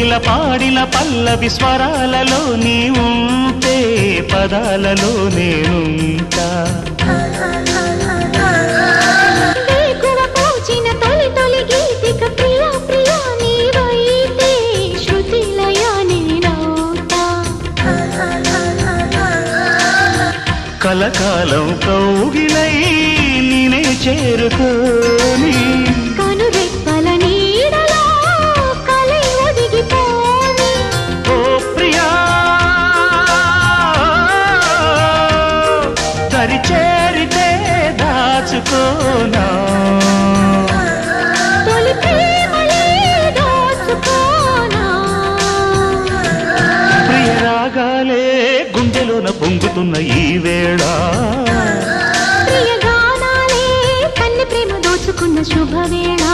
కోకిల పాడిన పల్లవి స్వరాలలో నీ ఉంటే పదాలలో నేనుంటా వేకువ పూచిన తొలి తొలి గీతిక ప్రియా ప్రియా నీవైతే శృతిలయ నేనవుతా కలకాలం కౌగిలై నేనే చేరుకోని కనురెప్పల నీడలో కలై ఒదిగిపోని ఓ ప్రియా దరి చేరితే దాచుకోనా తొలి ప్రేమలే దోచుకోనా ప్రియ రాగాలే గుండెలోన పొంగుతున్న ఈ వేళ ప్రియ గానాలే కన్నె ప్రేమ దోచుకున్న శుభవేళ